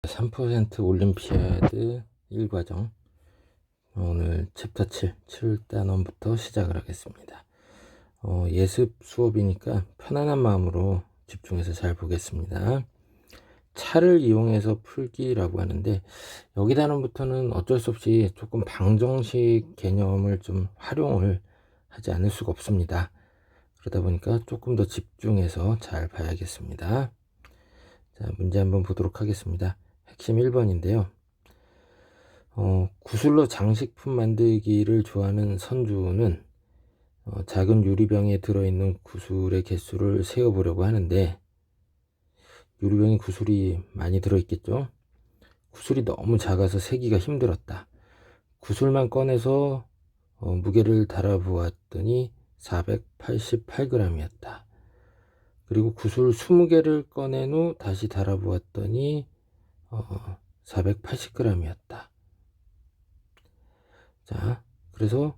3% 올림피아드 1과정 오늘 챕터 7단원부터 시작을 하겠습니다. 예습 수업이니까 편안한 마음으로 집중해서 잘 보겠습니다. 차를 이용해서 풀기라고 하는데 여기 단원부터는 어쩔 수 없이 조금 방정식 개념을 좀 활용을 하지 않을 수가 없습니다. 그러다 보니까 조금 더 집중해서 잘 봐야겠습니다. 자, 문제 한번 보도록 하겠습니다. 핵심 1번인데요. 구슬로 장식품 만들기를 좋아하는 선주는 작은 유리병에 들어있는 구슬의 개수를 세어보려고 하는데 유리병에 구슬이 많이 들어있겠죠. 구슬이 너무 작아서 세기가 힘들었다. 구슬만 꺼내서 무게를 달아보았더니 488g이었다. 그리고 구슬 20개를 꺼낸 후 다시 달아보았더니 480g이었다. 자, 그래서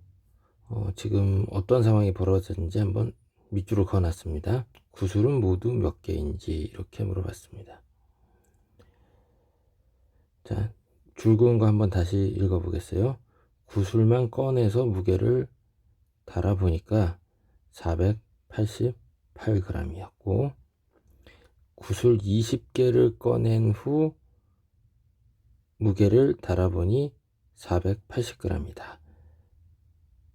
지금 어떤 상황이 벌어졌는지 한번 밑줄을 그어놨습니다. 구슬은 모두 몇 개인지 이렇게 물어봤습니다. 자, 줄 그은 거 한번 다시 읽어보겠어요. 구슬만 꺼내서 무게를 달아보니까 488g이었고 구슬 20개를 꺼낸 후 무게를 달아보니 480g이다.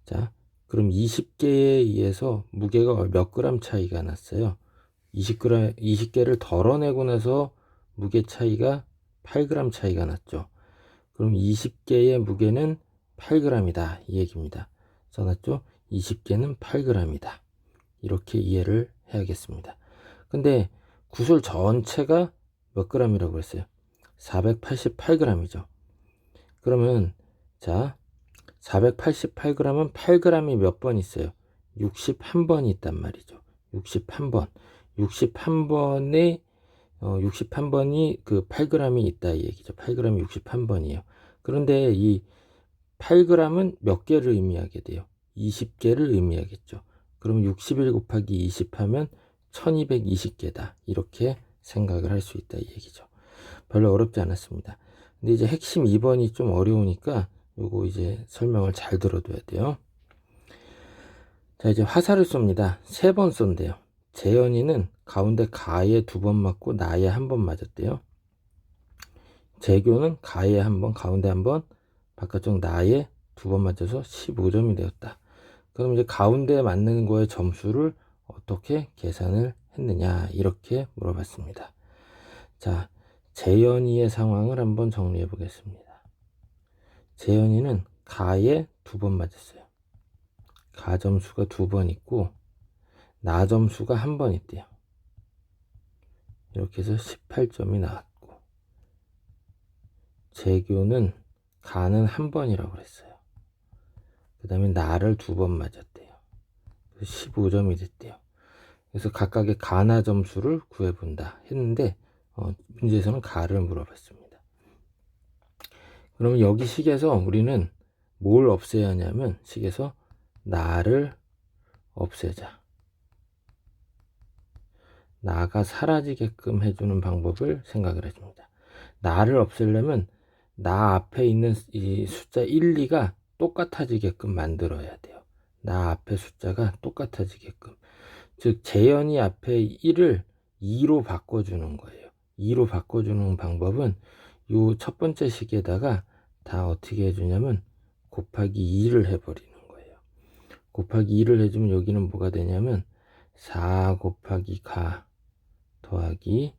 자, 그럼 20개에 의해서 무게가 몇 그램 차이가 났어요? 20개를 덜어내고 나서 무게 차이가 8g 차이가 났죠. 그럼 20개의 무게는 8g이다. 이 얘기입니다. 써놨죠? 20개는 8g이다. 이렇게 이해를 해야겠습니다. 근데 구슬 전체가 몇 g이라고 했어요? 488g이죠. 그러면 자 488g은 8g이 몇 번 있어요? 61번이 있단 말이죠. 61번. 61번에 61번이 그 8g이 있다 이 얘기죠. 8g이 61번이에요. 그런데 이 8g은 몇 개를 의미하게 돼요? 20개를 의미하겠죠. 그럼 61 곱하기 20 하면 1220개다. 이렇게 생각을 할 수 있다 이 얘기죠. 별로 어렵지 않았습니다. 근데 이제 핵심 2번이 좀 어려우니까 요거 이제 설명을 잘 들어둬야 돼요. 자, 이제 화살을 쏩니다. 3번 쏜대요. 재현이는 가운데 가에 2번 맞고 나에 1번 맞았대요. 재교는 가에 1번, 가운데 1번, 바깥쪽 나에 2번 맞아서 15점이 되었다. 그럼 이제 가운데 맞는 거의 점수를 어떻게 계산을 했느냐 이렇게 물어봤습니다. 자, 재현이의 상황을 한번 정리해 보겠습니다. 재현이는 가에 2번 맞았어요. 가 점수가 2번 있고 나 점수가 1번 있대요. 이렇게 해서 18점이 나왔고 재교는 가는 1번이라고 그랬어요. 그 다음에 나를 2번 맞았대요. 15점이 됐대요. 그래서 각각의 가나 점수를 구해본다 했는데 문제에서는 가를 물어봤습니다. 그러면 여기 식에서 우리는 뭘 없애야 하냐면 식에서 나를 없애자. 나가 사라지게끔 해주는 방법을 생각을 해줍니다. 나를 없애려면 나 앞에 있는 이 숫자 1, 2가 똑같아지게끔 만들어야 돼요. 나 앞에 숫자가 똑같아지게끔. 즉 재현이 앞에 1을 2로 바꿔주는 거예요. 2로 바꿔주는 방법은 요 첫 번째 식에다가 다 어떻게 해주냐면 곱하기 2를 해버리는 거예요. 곱하기 2를 해주면 여기는 뭐가 되냐면 4 곱하기 가 더하기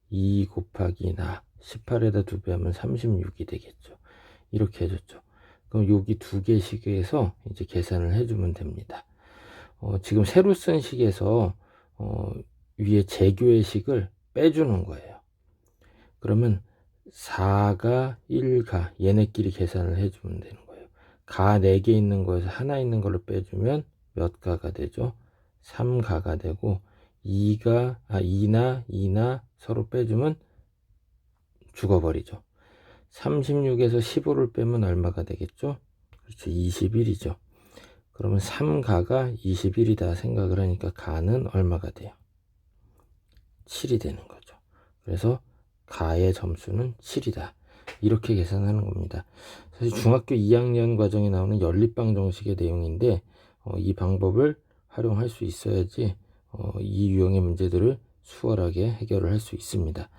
2 곱하기 나 18에다 2배 하면 36이 되겠죠. 이렇게 해줬죠. 그럼 여기 두 개 식에서 이제 계산을 해주면 됩니다. 지금 새로 쓴 식에서 위에 재교의 식을 빼주는 거예요. 그러면 4가 1가 얘네끼리 계산을 해주면 되는 거예요. 가 4개 있는 거에서 하나 있는 걸로 빼주면 몇 가가 되죠? 3가가 되고 2나 서로 빼주면 죽어버리죠. 36에서 15를 빼면 얼마가 되겠죠? 그렇죠. 21이죠. 그러면 3가가 21이다 생각을 하니까 가는 얼마가 돼요? 7이 되는 거죠. 그래서 가의 점수는 7이다. 이렇게 계산하는 겁니다. 사실 중학교 2학년 과정에 나오는 연립방 정식의 내용인데 이 방법을 활용할 수 있어야지 이 유형의 문제들을 수월하게 해결을 할 수 있습니다.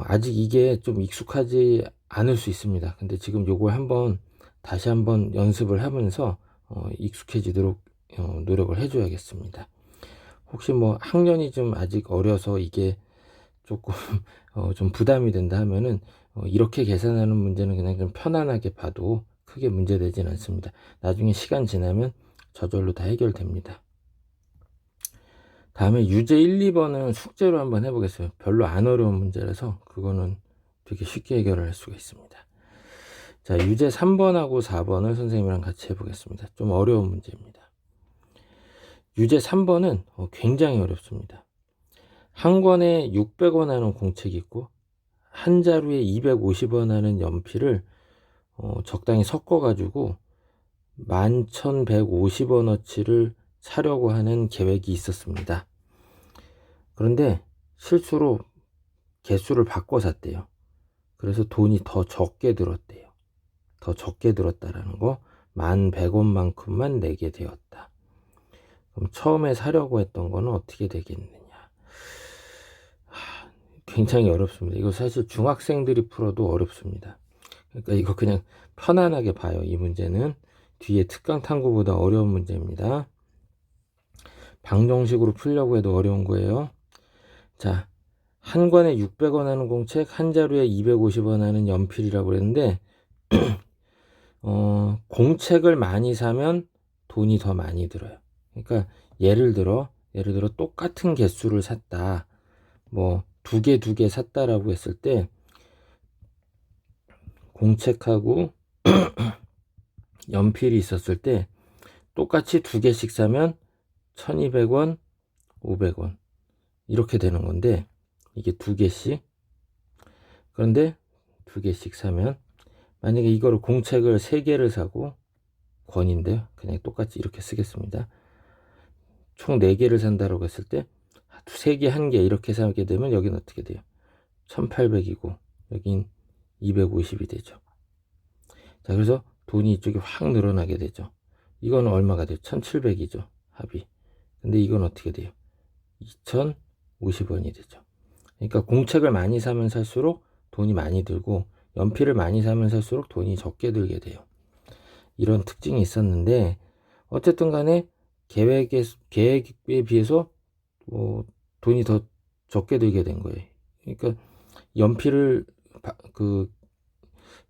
아직 이게 좀 익숙하지 않을 수 있습니다. 근데 지금 요걸 다시 한번 연습을 하면서 익숙해지도록 노력을 해줘야겠습니다. 혹시 뭐 학년이 좀 아직 어려서 이게 조금 좀 부담이 된다 하면은 이렇게 계산하는 문제는 그냥 좀 편안하게 봐도 크게 문제되진 않습니다. 나중에 시간 지나면 저절로 다 해결됩니다. 다음에 유제 1, 2번은 숙제로 한번 해보겠어요. 별로 안 어려운 문제라서 그거는 되게 쉽게 해결을 할 수가 있습니다. 자, 유제 3번하고 4번을 선생님이랑 같이 해보겠습니다. 좀 어려운 문제입니다. 유제 3번은 굉장히 어렵습니다. 한 권에 600원 하는 공책이 있고 한 자루에 250원 하는 연필을 적당히 섞어 가지고 11,150원어치를 사려고 하는 계획이 있었습니다. 그런데 실수로 개수를 바꿔 샀대요. 그래서 돈이 더 적게 들었대요. 더 적게 들었다라는 거, 11,100원만큼만 내게 되었다. 그럼 처음에 사려고 했던 거는 어떻게 되겠느냐? 굉장히 어렵습니다. 이거 사실 중학생들이 풀어도 어렵습니다. 그러니까 이거 그냥 편안하게 봐요. 이 문제는 뒤에 특강 탐구보다 어려운 문제입니다. 방정식으로 풀려고 해도 어려운 거예요. 자, 한 권에 600원 하는 공책, 한 자루에 250원 하는 연필이라고 그랬는데 공책을 많이 사면 돈이 더 많이 들어요. 그러니까 예를 들어 똑같은 개수를 샀다. 뭐 두 개 샀다라고 했을 때 공책하고 연필이 있었을 때 똑같이 두 개씩 사면 1200원, 500원 이렇게 되는 건데 이게 두 개씩, 그런데 두 개씩 사면 만약에 이거를 공책을 3개를 사고 권인데 그냥 똑같이 이렇게 쓰겠습니다. 총 4개를 산다라고 했을 때 3개, 1개 이렇게 사게 되면 여기는 어떻게 돼요? 1800이고 여긴 250이 되죠. 자, 그래서 돈이 이쪽에 확 늘어나게 되죠. 이거는 얼마가 돼요? 1700이죠. 합이. 근데 이건 어떻게 돼요? 2050원이 되죠. 그러니까 공책을 많이 사면 살수록 돈이 많이 들고 연필을 많이 사면 살수록 돈이 적게 들게 돼요. 이런 특징이 있었는데 어쨌든 간에 계획에 비해서 돈이 더 적게 들게 된 거예요. 그러니까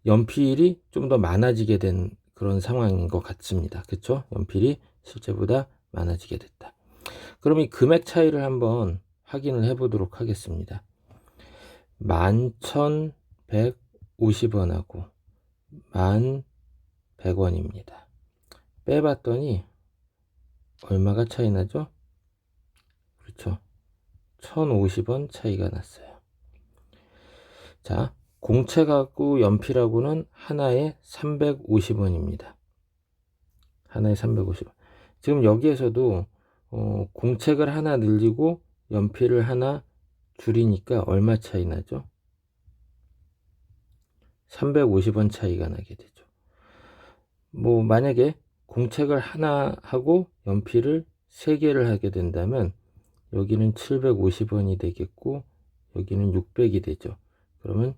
연필이 좀 더 많아지게 된 그런 상황인 것 같습니다. 그쵸? 연필이 실제보다 많아지게 됐다. 그럼 이 금액 차이를 한번 확인을 해 보도록 하겠습니다. 11,150원하고 1,100원입니다. 빼봤더니 얼마가 차이 나죠? 그렇죠. 1,050원 차이가 났어요. 자, 공책하고 연필하고는 하나에 350원입니다. 하나에 350원. 지금 여기에서도 공책을 하나 늘리고 연필을 하나 줄이니까 얼마 차이 나죠? 350원 차이가 나게 되죠. 뭐 만약에 공책을 하나 하고 연필을 3개를 하게 된다면 여기는 750원이 되겠고 여기는 600이 되죠. 그러면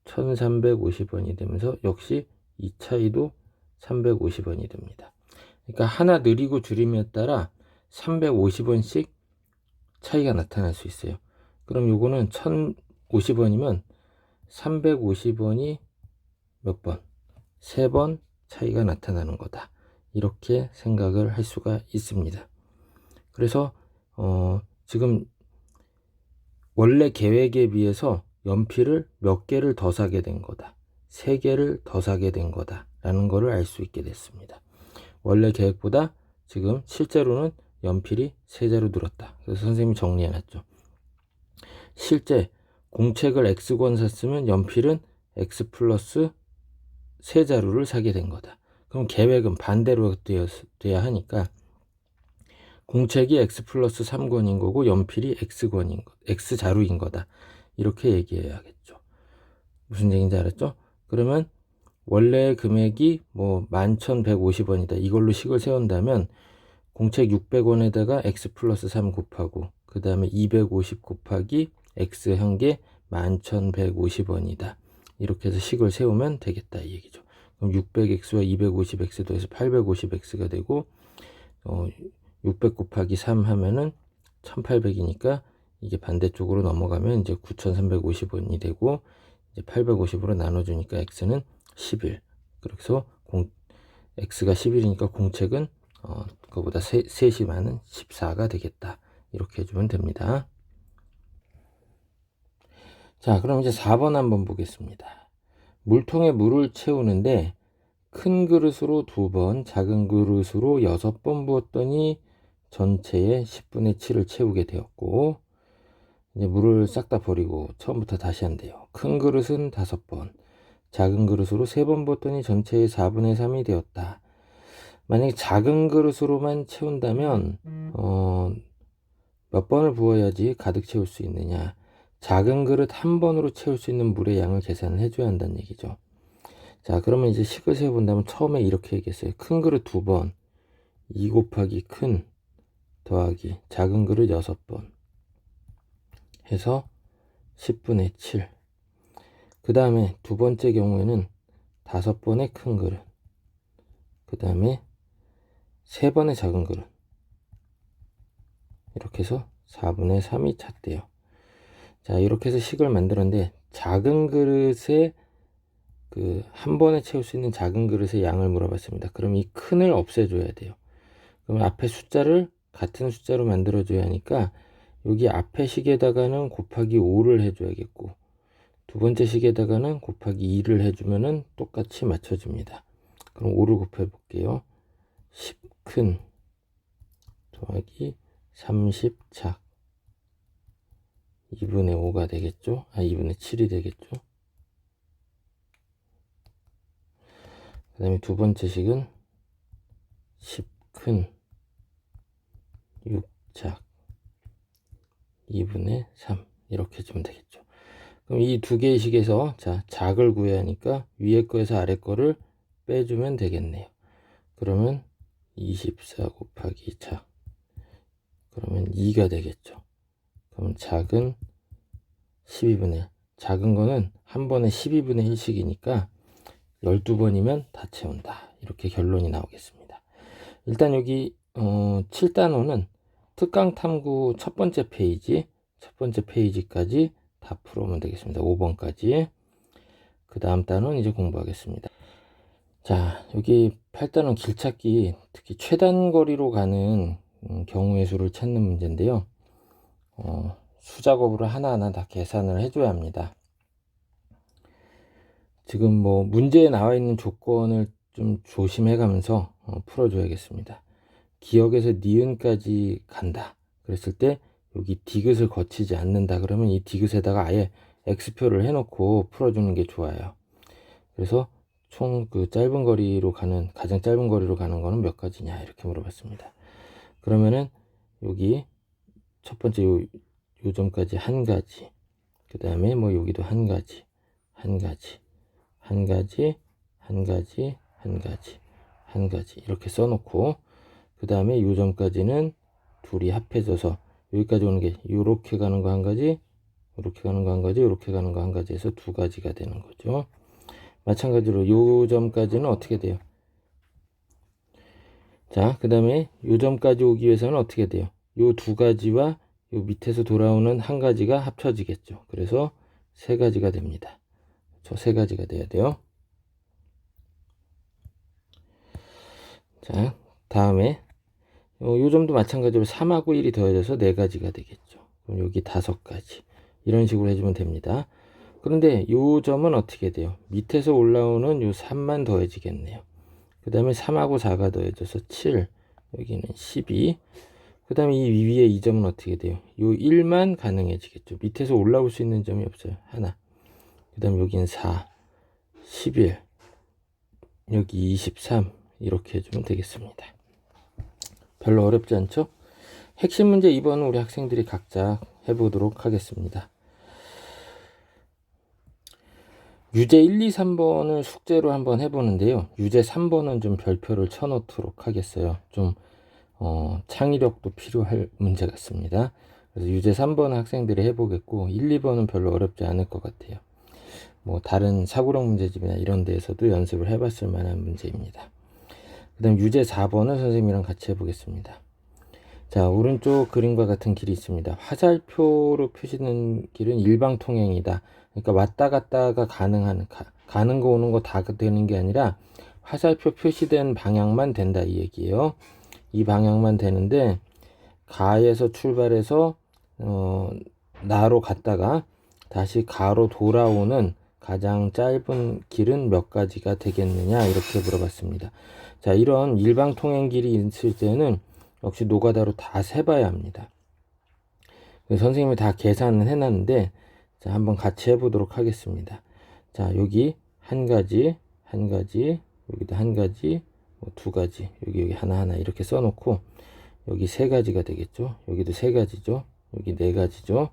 1350원이 되면서 역시 이 차이도 350원이 됩니다. 그러니까 하나 늘리고 줄임에 따라 350원씩 차이가 나타날 수 있어요. 그럼 요거는 1050원이면 350원이 몇 번? 3번 차이가 나타나는 거다. 이렇게 생각을 할 수가 있습니다. 그래서 지금 원래 계획에 비해서 연필을 몇 개를 더 사게 된 거다. 3개를 더 사게 된 거다. 라는 거를 알 수 있게 됐습니다. 원래 계획보다 지금 실제로는 연필이 3자루 늘었다. 그래서 선생님이 정리해 놨죠. 실제 공책을 X권 샀으면 연필은 X 플러스 3자루를 사게 된 거다. 그럼 계획은 반대로 돼야 하니까 공책이 X 플러스 3권인 거고 연필이 X자루인 거다. 이렇게 얘기해야겠죠. 무슨 얘기인지 알았죠? 그러면 원래 금액이 뭐 11,150원이다. 이걸로 식을 세운다면 공책 600원에다가 x 플러스 3 곱하고 그 다음에 250 곱하기 x 한 게 11,150원이다. 이렇게 해서 식을 세우면 되겠다 이 얘기죠. 그럼 600x와 250x 더해서 850x가 되고 600 곱하기 3 하면은 1800이니까 이게 반대쪽으로 넘어가면 이제 9350원이 되고 이제 850으로 나눠주니까 x는 11. 그래서 x가 11이니까 공책은 그거보다 3이 많은 14가 되겠다. 이렇게 해주면 됩니다. 자, 그럼 이제 4번 한번 보겠습니다. 물통에 물을 채우는데 큰 그릇으로 2번, 작은 그릇으로 6번 부었더니 전체에 10분의 7을 채우게 되었고, 이제 물을 싹 다 버리고 처음부터 다시 한대요. 큰 그릇은 5번, 작은 그릇으로 3번 부었더니 전체의 4분의 3이 되었다. 만약에 작은 그릇으로만 채운다면 몇 번을 부어야지 가득 채울 수 있느냐. 작은 그릇 한 번으로 채울 수 있는 물의 양을 계산을 해줘야 한다는 얘기죠. 자, 그러면 이제 식을 세어본다면 처음에 이렇게 얘기했어요. 큰 그릇 2번, 2 곱하기 큰 더하기 작은 그릇 6번 해서 10분의 7. 그 다음에 두 번째 경우에는 5번의 큰 그릇, 그 다음에 3번의 작은 그릇, 이렇게 해서 4분의 3이 찼대요. 자, 이렇게 해서 식을 만들었는데 작은 그릇에 한 번에 채울 수 있는 작은 그릇의 양을 물어봤습니다. 그럼 이 큰을 없애줘야 돼요. 그럼 앞에 숫자를 같은 숫자로 만들어줘야 하니까 여기 앞에 식에다가는 곱하기 5를 해줘야겠고 두 번째 식에다가는 곱하기 2를 해주면은 똑같이 맞춰집니다. 그럼 5를 곱해 볼게요. 10큰 더하기 30작 2분의 5가 되겠죠? 2분의 7이 되겠죠? 그 다음에 두 번째 식은 10큰 6작 2분의 3 이렇게 해주면 되겠죠. 그럼 이 두 개의 식에서 자, 작을 구해야 하니까 위에 거에서 아래 거를 빼주면 되겠네요. 그러면 24 곱하기 작 그러면 2가 되겠죠. 그럼 작은 12분의 작은 거는 한 번에 12분의 1씩이니까 12번이면 다 채운다. 이렇게 결론이 나오겠습니다. 일단 여기 7단원은 특강 탐구 첫 번째 페이지까지 다 풀어오면 되겠습니다. 5번까지. 그 다음 단원 이제 공부하겠습니다. 자, 여기 8단원 길찾기 특히 최단거리로 가는 경우의 수를 찾는 문제인데요. 수작업으로 하나하나 다 계산을 해줘야 합니다. 지금 뭐 문제에 나와 있는 조건을 좀 조심해 가면서 풀어줘야겠습니다. 기억에서 니은까지 간다. 그랬을 때 여기 디귿을 거치지 않는다. 그러면 이 디귿에다가 아예 X표를 해놓고 풀어주는 게 좋아요. 그래서 총 가장 짧은 거리로 가는 거는 몇 가지냐 이렇게 물어봤습니다. 그러면은 여기 첫 번째 요 점까지 한 가지, 그 다음에 뭐 여기도 한 가지 이렇게 써놓고 그 다음에 요 점까지는 둘이 합해져서 여기까지 오는 게 요렇게 가는 거 한 가지, 요렇게 가는 거 한 가지, 요렇게 가는 거 한 가지 해서 두 가지가 되는 거죠. 마찬가지로 요 점까지는 어떻게 돼요? 자, 그 다음에 요 점까지 오기 위해서는 어떻게 돼요? 요 두 가지와 요 밑에서 돌아오는 한 가지가 합쳐지겠죠. 그래서 세 가지가 됩니다. 저 세 가지가 돼야 돼요. 자, 다음에 요 점도 마찬가지로 3하고 1이 더해져서 4가지가 되겠죠. 그럼 여기 5가지. 이런 식으로 해주면 됩니다. 그런데 요 점은 어떻게 돼요? 밑에서 올라오는 요 3만 더해지겠네요. 그 다음에 3하고 4가 더해져서 7, 여기는 12. 그 다음에 이 위에 이 점은 어떻게 돼요? 요 1만 가능해지겠죠. 밑에서 올라올 수 있는 점이 없어요. 하나. 그 다음에 여기는 4, 11, 여기 23 이렇게 해주면 되겠습니다. 별로 어렵지 않죠? 핵심 문제 2번은 우리 학생들이 각자 해보도록 하겠습니다. 유제 1, 2, 3번을 숙제로 한번 해보는데요. 유제 3번은 좀 별표를 쳐놓도록 하겠어요. 좀 창의력도 필요할 문제 같습니다. 그래서 유제 3번은 학생들이 해보겠고 1, 2번은 별로 어렵지 않을 것 같아요. 뭐 다른 사고력 문제집이나 이런 데에서도 연습을 해봤을 만한 문제입니다. 그 다음 유제 4번은 선생님이랑 같이 해보겠습니다. 자, 오른쪽 그림과 같은 길이 있습니다. 화살표로 표시된 길은 일방통행이다. 그러니까 왔다 갔다가 가는 거 오는 거 다 되는 게 아니라 화살표 표시된 방향만 된다 이 얘기예요. 이 방향만 되는데 가에서 출발해서 나로 갔다가 다시 가로 돌아오는 가장 짧은 길은 몇 가지가 되겠느냐 이렇게 물어봤습니다. 자, 이런 일방통행 길이 있을 때는 역시 노가다로 다 세봐야 합니다. 선생님이 다 계산을 해놨는데 자, 한번 같이 해보도록 하겠습니다. 자, 여기 한 가지, 여기도 한 가지, 두 가지, 여기 하나 이렇게 써놓고 여기 세 가지가 되겠죠. 여기도 세 가지죠. 여기 네 가지죠.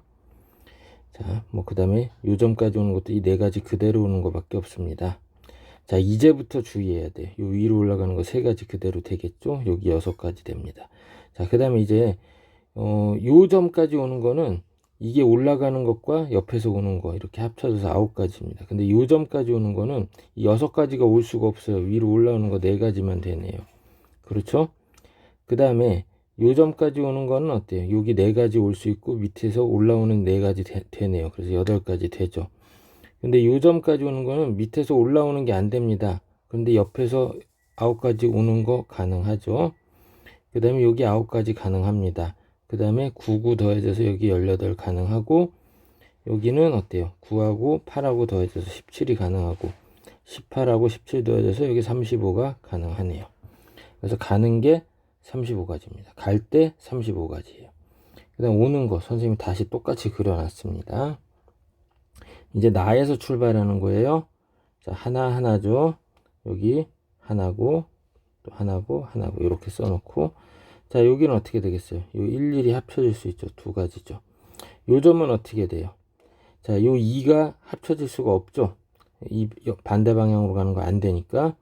자, 뭐 그 다음에 요점까지 오는 것도 이 네 가지 그대로 오는 것밖에 없습니다. 자, 이제부터 주의해야 돼. 요 위로 올라가는 거 세 가지 그대로 되겠죠. 여기 6가지 됩니다. 자, 그 다음에 이제 요 점까지 오는 거는 이게 올라가는 것과 옆에서 오는 거 이렇게 합쳐져서 9가지입니다. 근데 요 점까지 오는 거는 이 6가지가 올 수가 없어요. 위로 올라오는 거 4가지만 되네요. 그렇죠? 그 다음에 요 점까지 오는 거는 어때요? 여기 4가지 올 수 있고 밑에서 올라오는 4가지 되네요. 그래서 8가지 되죠. 근데 요 점까지 오는 거는 밑에서 올라오는 게 안 됩니다. 그런데 옆에서 9가지 오는 거 가능하죠. 그 다음에 여기 9가지 가능합니다. 그 다음에 9, 9 더해져서 여기 18 가능하고 여기는 어때요? 9하고 8하고 더해져서 17이 가능하고 18하고 17 더해져서 여기 35가 가능하네요. 그래서 가는 게 35가지입니다. 갈 때 35가지예요. 그 다음 오는 거 선생님이 다시 똑같이 그려놨습니다. 이제 나에서 출발하는 거예요. 자, 하나죠. 여기 하나고 또 하나고 이렇게 써놓고 자, 여기는 어떻게 되겠어요? 요 일일이 합쳐질 수 있죠. 2가지죠. 요 점은 어떻게 돼요? 자, 요 2가 합쳐질 수가 없죠. 이 반대 방향으로 가는 거 안 되니까.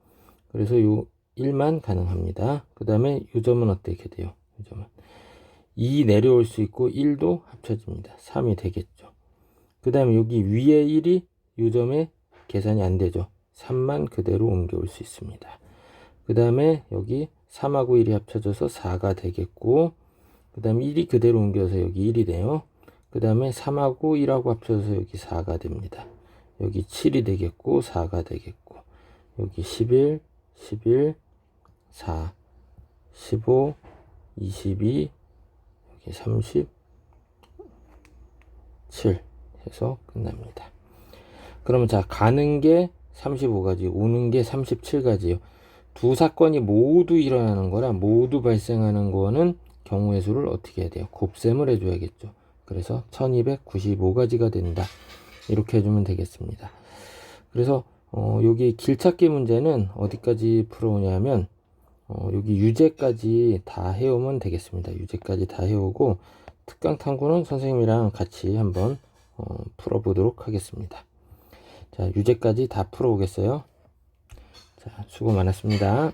그래서 요 1만 가능합니다. 그 다음에 요 점은 어떻게 돼요? 요 점은 2 내려올 수 있고 1도 합쳐집니다. 3이 되겠죠. 그 다음에 여기 위에 1이 요 점에 계산이 안 되죠. 3만 그대로 옮겨올 수 있습니다. 그 다음에 여기 3하고 1이 합쳐져서 4가 되겠고 그 다음에 1이 그대로 옮겨서 여기 1이 돼요. 그 다음에 3하고 1하고 합쳐져서 여기 4가 됩니다. 여기 7이 되겠고 4가 되겠고 여기 11, 4, 15, 22, 여기 37 해서 끝납니다. 그러면 자, 가는 게 35가지, 오는 게 37가지요. 두 사건이 모두 일어나는 거라 모두 발생하는 거는 경우의 수를 어떻게 해야 돼요? 곱셈을 해줘야겠죠. 그래서 1295가지가 된다. 이렇게 해주면 되겠습니다. 그래서 여기 길찾기 문제는 어디까지 풀어오냐면 여기 유제까지 다 해오면 되겠습니다. 유제까지 다 해오고 특강탐구는 선생님이랑 같이 한번 풀어보도록 하겠습니다. 자, 유제까지 다 풀어오겠어요. 자, 수고 많았습니다.